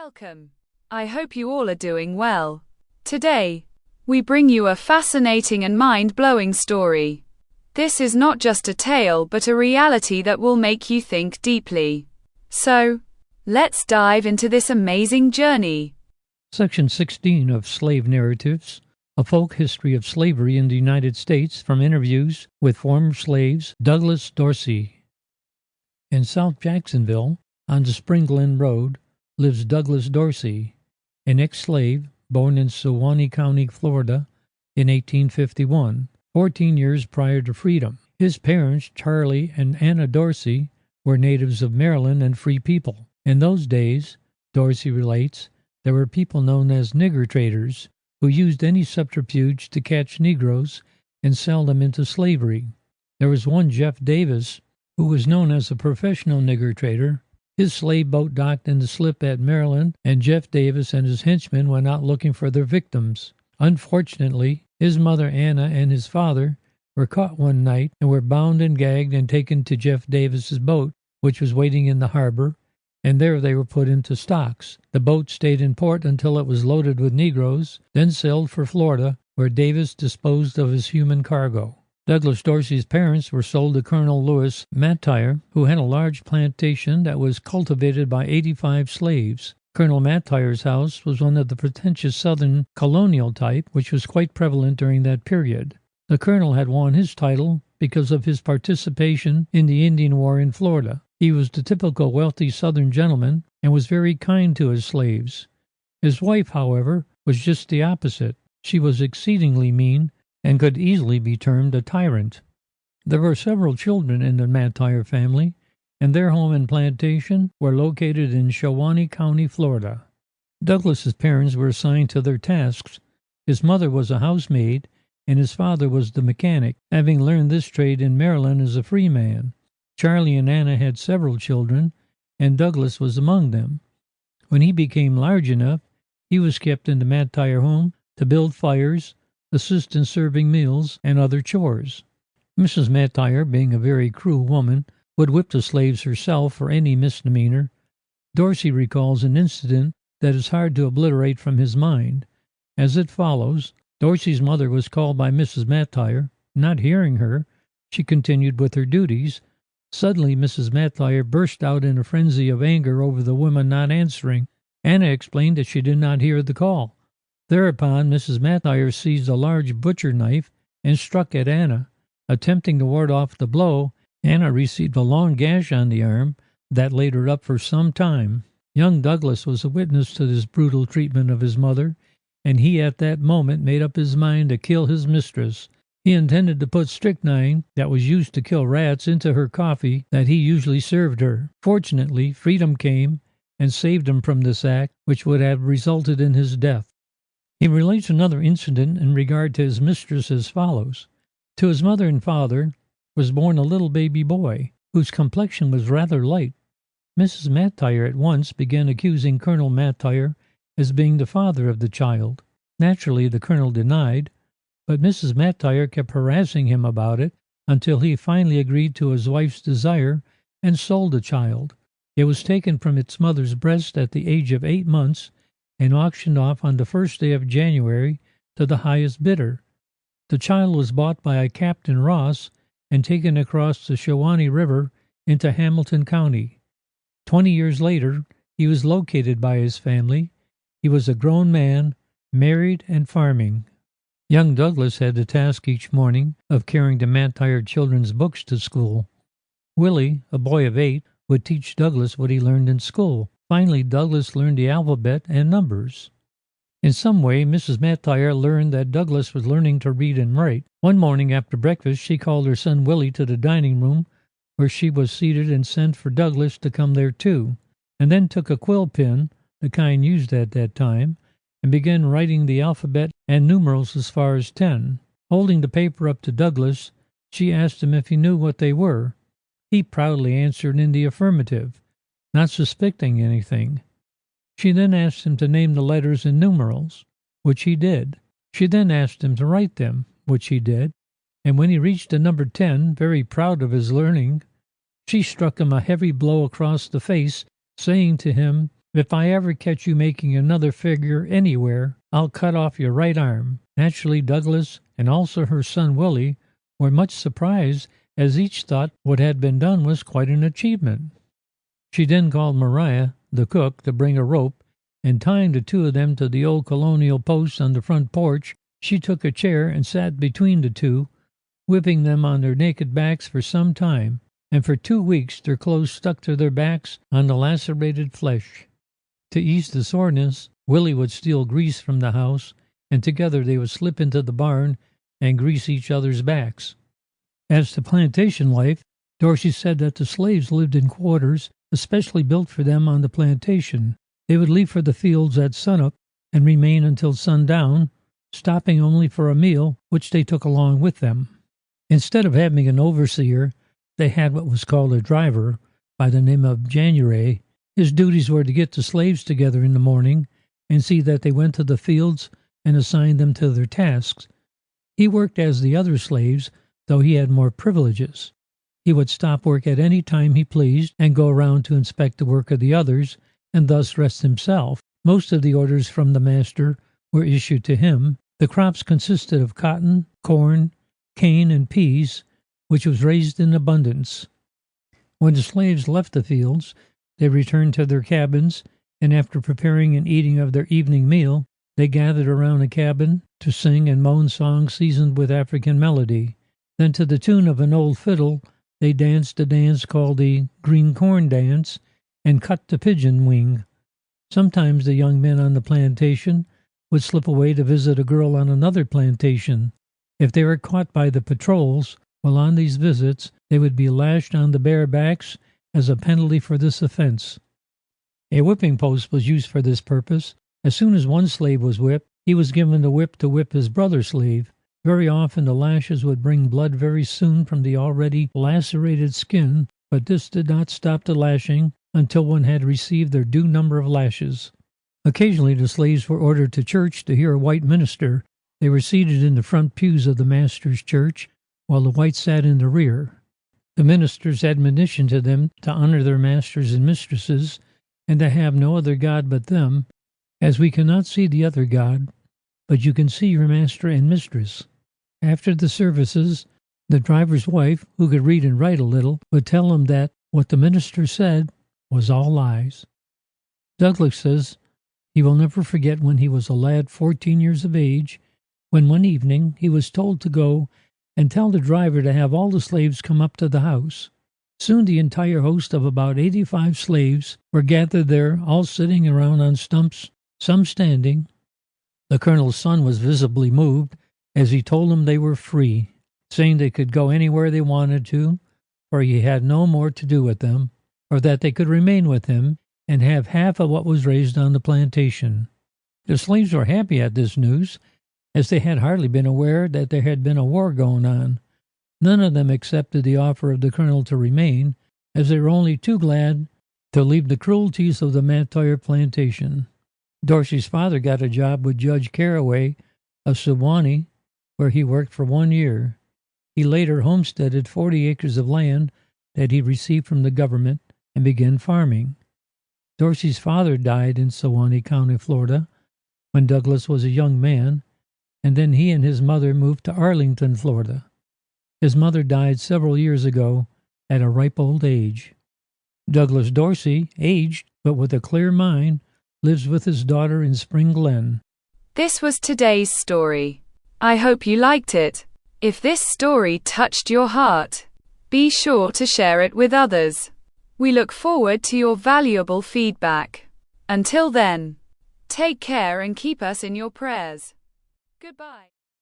Welcome. I hope you all are doing well. Today, we bring you a fascinating and mind-blowing story. This is not just a tale but a reality that will make you think deeply. So, let's dive into this amazing journey. Section 16 of Slave Narratives, a folk history of slavery in the United States from interviews with former slaves Douglas Dorsey. In South Jacksonville, on the Spring Glen Road, lives Douglas Dorsey, an ex-slave born in Suwannee County, Florida, in 1851, 14 years prior to freedom. His parents, Charlie and Anna Dorsey, were natives of Maryland and free people. In those days, Dorsey relates, there were people known as nigger traders who used any subterfuge to catch Negroes and sell them into slavery. There was one Jeff Davis, who was known as a professional nigger trader. His slave boat docked in the slip at Maryland, and Jeff Davis and his henchmen went out looking for their victims. Unfortunately, his mother Anna and his father were caught one night and were bound and gagged and taken to Jeff Davis's boat, which was waiting in the harbor, and there they were put into stocks. The boat stayed in port until it was loaded with Negroes, then sailed for Florida, where Davis disposed of his human cargo. Douglas Dorsey's parents were sold to Colonel Lewis Mattire, who had a large plantation that was cultivated by 85 slaves. Colonel Mattire's house was one of the pretentious Southern colonial type, which was quite prevalent during that period. The colonel had won his title because of his participation in the Indian War in Florida. He was the typical wealthy Southern gentleman and was very kind to his slaves. His wife, however, was just the opposite. She was exceedingly mean and could easily be termed a tyrant. There were several children in the Mattire family, and their home and plantation were located in Suwannee County, Florida. Douglas's parents were assigned to their tasks. His mother was a housemaid, and his father was the mechanic, having learned this trade in Maryland as a free man. Charlie and Anna had several children, and Douglas was among them. When he became large enough, he was kept in the Mattire home to build fires, assist in serving meals, and other chores. Mrs. Mattire, being a very cruel woman, would whip the slaves herself for any misdemeanor. Dorsey recalls an incident that is hard to obliterate from his mind. As it follows, Dorsey's mother was called by Mrs. Mattire. Not hearing her, she continued with her duties. Suddenly, Mrs. Mattire burst out in a frenzy of anger over the woman not answering. Anna explained that she did not hear the call. Thereupon, Mrs. Mattire seized a large butcher knife and struck at Anna. Attempting to ward off the blow, Anna received a long gash on the arm that laid her up for some time. Young Douglas was a witness to this brutal treatment of his mother, and he at that moment made up his mind to kill his mistress. He intended to put strychnine, that was used to kill rats, into her coffee that he usually served her. Fortunately, freedom came and saved him from this act, which would have resulted in his death. He relates another incident in regard to his mistress as follows. To his mother and father was born a little baby boy, whose complexion was rather light. Mrs. Mattire at once began accusing Colonel Mattire as being the father of the child. Naturally, the colonel denied, but Mrs. Mattire kept harassing him about it until he finally agreed to his wife's desire and sold the child. It was taken from its mother's breast at the age of 8 months and auctioned off on the first day of January to the highest bidder. The child was bought by a Captain Ross and taken across the Suwannee River into Hamilton County. 20 years later, he was located by his family. He was a grown man, married and farming. Young Douglas had the task each morning of carrying the Mattire children's books to school. Willie, a boy of 8, would teach Douglas what he learned in school. Finally, Douglas learned the alphabet and numbers. In some way, Mrs. Mattire learned that Douglas was learning to read and write. One morning after breakfast, she called her son Willie to the dining room, where she was seated, and sent for Douglas to come there too, and then took a quill pen, the kind used at that time, and began writing the alphabet and numerals as far as 10. Holding the paper up to Douglas, she asked him if he knew what they were. He proudly answered in the affirmative, not suspecting anything. She then asked him to name the letters and numerals, which he did. She then asked him to write them, which he did, and when he reached the number 10, very proud of his learning, she struck him a heavy blow across the face, saying to him, If I ever catch you making another figure anywhere, I'll cut off your right arm." Naturally, Douglas and also her son Willie were much surprised, as each thought what had been done was quite an achievement. She then called Maria, the cook, to bring a rope, and tying the two of them to the old colonial post on the front porch, she took a chair and sat between the two, whipping them on their naked backs for some time, and for 2 weeks their clothes stuck to their backs on the lacerated flesh. To ease the soreness, Willie would steal grease from the house, and together they would slip into the barn and grease each other's backs. As to plantation life, Dorsey said that the slaves lived in quarters especially built for them on the plantation. They would leave for the fields at sunup and remain until sundown, stopping only for a meal, which they took along with them. Instead of having an overseer, they had what was called a driver by the name of January. His duties were to get the slaves together in the morning and see that they went to the fields and assign them to their tasks. He worked as the other slaves, though he had more privileges. He would stop work at any time he pleased and go around to inspect the work of the others, and thus rest himself. Most of the orders from the master were issued to him. The crops consisted of cotton, corn, cane, and peas, which was raised in abundance. When the slaves left the fields, they returned to their cabins, and after preparing and eating of their evening meal, they gathered around a cabin to sing and moan songs seasoned with African melody. Then, to the tune of an old fiddle, they danced a dance called the green corn dance and cut the pigeon wing. Sometimes the young men on the plantation would slip away to visit a girl on another plantation. If they were caught by the patrols while on these visits, they would be lashed on the bare backs as a penalty for this offense. A whipping post was used for this purpose. As soon as one slave was whipped, he was given the whip to whip his brother slave. Very often the lashes would bring blood very soon from the already lacerated skin, but this did not stop the lashing until one had received their due number of lashes. Occasionally the slaves were ordered to church to hear a white minister. They were seated in the front pews of the master's church, while the whites sat in the rear. The minister's admonition to them to honor their masters and mistresses, and to have no other god but them, as we cannot see the other god, but you can see your master and mistress. After the services, the driver's wife, who could read and write a little, would tell him that what the minister said was all lies. Douglas says he will never forget when he was a lad 14 years of age, when one evening he was told to go and tell the driver to have all the slaves come up to the house. Soon the entire host of about 85 slaves were gathered there, all sitting around on stumps, some standing. The colonel's son was visibly moved as he told them they were free, saying they could go anywhere they wanted to, for he had no more to do with them, or that they could remain with him and have half of what was raised on the plantation. The slaves were happy at this news, as they had hardly been aware that there had been a war going on. None of them accepted the offer of the colonel to remain, as they were only too glad to leave the cruelties of the Matoyer plantation. Dorsey's father got a job with Judge Caraway of Sewanee, where he worked for 1 year. He later homesteaded 40 acres of land that he received from the government and began farming. Dorsey's father died in Sewanee County, Florida, when Douglas was a young man, and then he and his mother moved to Arlington, Florida. His mother died several years ago at a ripe old age. Douglas Dorsey, aged but with a clear mind, lives with his daughter in Spring Glen. This was today's story. I hope you liked it. If this story touched your heart, be sure to share it with others. We look forward to your valuable feedback. Until then, take care and keep us in your prayers. Goodbye.